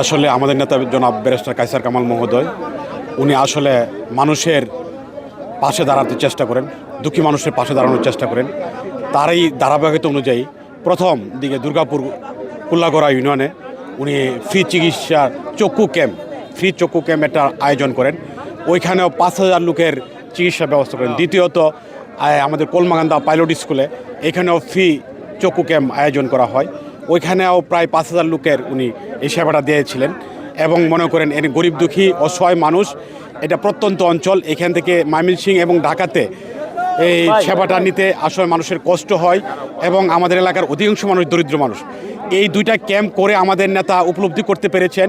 আসলে আমাদের নেতা জনাব ব্যারিস্টার কায়সার কামাল মহোদয় উনি আসলে মানুষের পাশে দাঁড়াতে চেষ্টা করেন, দুঃখী মানুষের পাশে দাঁড়ানোর চেষ্টা করেন। তারই ধারাবাহিকতা অনুযায়ী প্রথম দিকে দুর্গাপুর কুল্লাগড়া ইউনিয়নে উনি ফ্রি চিকিৎসা ফ্রি চক্ষু ক্যাম্প একটা আয়োজন করেন। ওইখানেও 5,000 লোকের চিকিৎসা ব্যবস্থা করেন। দ্বিতীয়ত আমাদের কলমাকান্দা পাইলট স্কুলে এখানেও ফ্রি চক্ষু ক্যাম্প আয়োজন করা হয়। ওইখানেও প্রায় 5,000 লোকের উনি এই সেবাটা দিয়েছিলেন। এবং মনে করেন এর গরিব দুঃখী অসহায় মানুষ, এটা প্রত্যন্ত অঞ্চল, এখান থেকে ময়মনসিংহ এবং ঢাকাতে এই সেবাটা নিতে আসলে মানুষের কষ্ট হয় এবং আমাদের এলাকার অধিকাংশ মানুষ দরিদ্র মানুষ। এই দুইটা ক্যাম্প করে আমাদের নেতা উপলব্ধি করতে পেরেছেন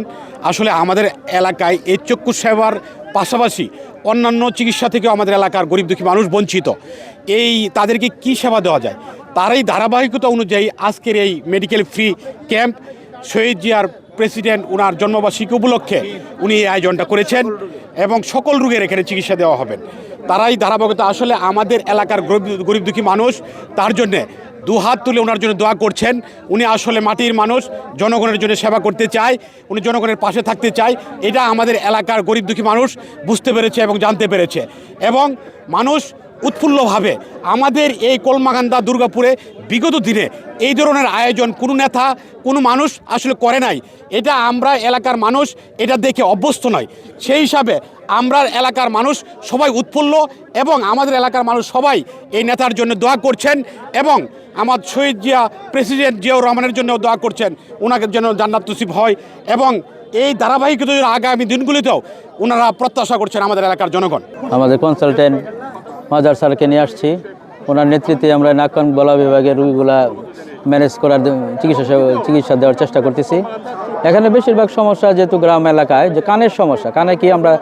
আসলে আমাদের এলাকায় এই চক্ষু সেবার পাশাপাশি অন্যান্য চিকিৎসা থেকেও আমাদের এলাকার গরিব দুঃখী মানুষ বঞ্চিত। তাদেরকে কি সেবা দেওয়া যায়, তারই ধারাবাহিকতা অনুযায়ী আজকের এই মেডিকেল ফ্রি ক্যাম্প শহীদ জিয়ার প্রেসিডেন্ট ওনার জন্মবার্ষিকী উপলক্ষে উনি এই আয়োজনটা করেছেন এবং সকল রোগের এখানে চিকিৎসা দেওয়া হবেন। তারাই ধারাবাহিকতা আসলে আমাদের এলাকার গরিব দুঃখী মানুষ তার জন্যে দুহাত তুলে ওনার জন্য দোয়া করছেন। উনি আসলে মাটির মানুষ, জনগণের জন্য সেবা করতে চায়, উনি জনগণের পাশে থাকতে চায়। এটা আমাদের এলাকার গরিব দুঃখী মানুষ বুঝতে পেরেছে এবং জানতে পেরেছে এবং মানুষ উৎফুল্লভাবে আমাদের এই কলমাকান্দা দুর্গাপুরে বিগত দিনে এই ধরনের আয়োজন কোনো নেতা কোনো মানুষ আসলে করে নাই। এটা আমরা এলাকার মানুষ এটা দেখে অভ্যস্ত নয়। সেই হিসাবে আমরা এলাকার মানুষ সবাই উৎফুল্ল এবং আমাদের এলাকার মানুষ সবাই এই নেতার জন্য দোয়া করছেন এবং আমার শহীদ জিয়া প্রেসিডেন্ট জিয়াউর রহমানের জন্য দোয়া করছেন, ওনাকে যেন জান্নাত নসিব হয় এবং এই ধারাবাহিকতা আগামী দিনগুলিতেও ওনারা প্রত্যাশা করছেন আমাদের এলাকার জনগণ। আমাদের কনসালটেন্ট মাজার স্যারকে নিয়ে আসছি, ওনার নেতৃত্বে আমরা নাক কান গলা বিভাগের রোগীগুলা ম্যানেজ করার চিকিৎসা দেওয়ার চেষ্টা করতেছি। এখানে বেশিরভাগ সমস্যা যেহেতু গ্রাম এলাকায় যে কানের সমস্যা, কানে কি আমরা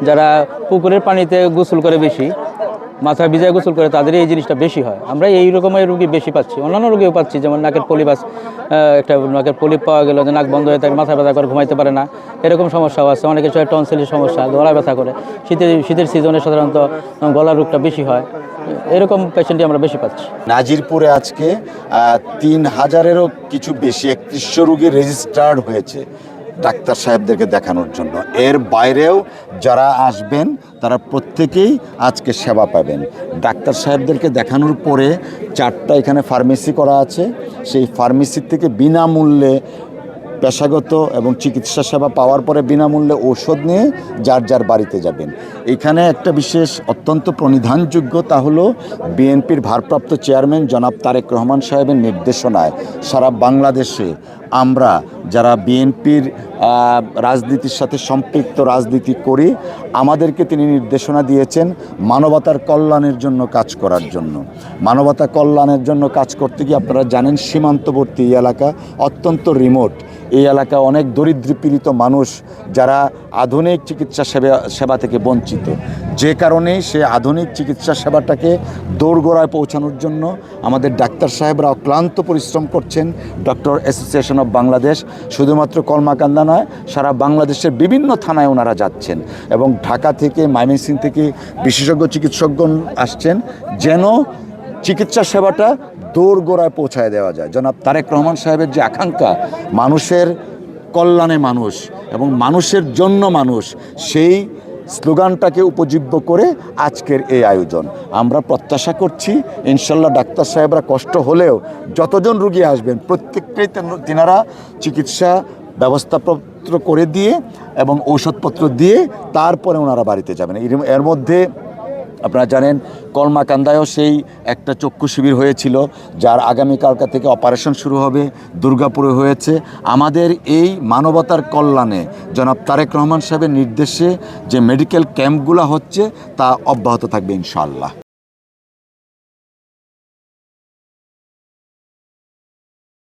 যারা পুকুরের পানিতে গোসল করে বেশি মাথায় ভিজায় গোসল করে তাদের এই জিনিসটা বেশি হয়। আমরা এই রকমের রুগী বেশি পাচ্ছি, অন্যান্য রুগীও পাচ্ছি, যেমন নাকের পলিপাস, একটা নাকের পলিপ পাওয়া গেল যে নাক বন্ধ হয়ে থাকে, মাথা ব্যথা করে ঘুমাইতে পারে না, এরকম সমস্যাও আছে। অনেকের সময় টনসিলের সমস্যা, গলা ব্যথা করে, শীতের সিজনে সাধারণত গলার রোগটা বেশি হয়, এরকম পেশেন্টই আমরা বেশি পাচ্ছি। নাজিরপুরে আজকে 3,000-এরও কিছু বেশি 3100 রোগী রেজিস্টার্ড হয়েছে ডাক্তার সাহেবদেরকে দেখানোর জন্য। এর বাইরেও যারা আসবেন তারা প্রত্যেকেই আজকে সেবা পাবেন। ডাক্তার সাহেবদেরকে দেখানোর পরে 4টা এখানে ফার্মেসি করা আছে, সেই ফার্মেসির থেকে বিনামূল্যে পেশাগত এবং চিকিৎসা সেবা পাওয়ার পরে বিনামূল্যে ঔষধ নিয়ে যার যার বাড়িতে যাবেন। এখানে একটা বিশেষ অত্যন্ত প্রণিধানযোগ্য, তা হলো বিএনপির ভারপ্রাপ্ত চেয়ারম্যান জনাব তারেক রহমান সাহেবের নির্দেশনায় সারা বাংলাদেশে আমরা যারা বিএনপির রাজনীতির সাথে সম্পৃক্ত রাজনীতি করি, আমাদেরকে তিনি নির্দেশনা দিয়েছেন মানবতার কল্যাণের জন্য কাজ করার জন্য। মানবতা কল্যাণের জন্য কাজ করতে গিয়ে আপনারা জানেন সীমান্তবর্তী এই এলাকা অত্যন্ত রিমোট, এই এলাকা অনেক দরিদ্র পীড়িত মানুষ যারা আধুনিক চিকিৎসা সেবা থেকে বঞ্চিত, যে কারণে সে আধুনিক চিকিৎসা সেবাটাকে দোরগোড়ায় পৌঁছানোর জন্য আমাদের ডাক্তার সাহেবরা অক্লান্ত পরিশ্রম করছেন। ডক্টর অ্যাসোসিয়েশন অফ বাংলাদেশ শুধুমাত্র কলমাকান্দা নয়, সারা বাংলাদেশের বিভিন্ন থানায় ওনারা যাচ্ছেন এবং ঢাকা থেকে ময়মনসিংহ থেকে বিশেষজ্ঞ চিকিৎসকগণ আসছেন যেন চিকিৎসা সেবাটা দোরগোড়ায় পৌঁছায় দেওয়া যায়। জনাব তারেক রহমান সাহেবের যে আকাঙ্ক্ষা মানুষের কল্যাণে মানুষ এবং মানুষের জন্য মানুষ, সেই স্লোগানটাকে উপজীব্য করে আজকের এই আয়োজন। আমরা প্রত্যাশা করছি ইনশাল্লাহ ডাক্তার সাহেবরা কষ্ট হলেও যতজন রুগী আসবেন প্রত্যেককেই তিনারা চিকিৎসা ব্যবস্থাপত্র করে দিয়ে এবং ঔষধপত্র দিয়ে তারপরে ওনারা বাড়িতে যাবেন। এর মধ্যে আপনারা জানেন কলমাকান্দায়ও সেই একটা চক্ষু শিবির হয়েছিল, যার আগামীকালকা থেকে অপারেশন শুরু হবে। দুর্গাপুরে হয়েছে। আমাদের এই মানবতার কল্যাণে জনাব তারেক রহমান সাহেবের নির্দেশে যে মেডিকেল ক্যাম্পগুলো হচ্ছে তা অব্যাহত থাকবে ইনশাআল্লাহ।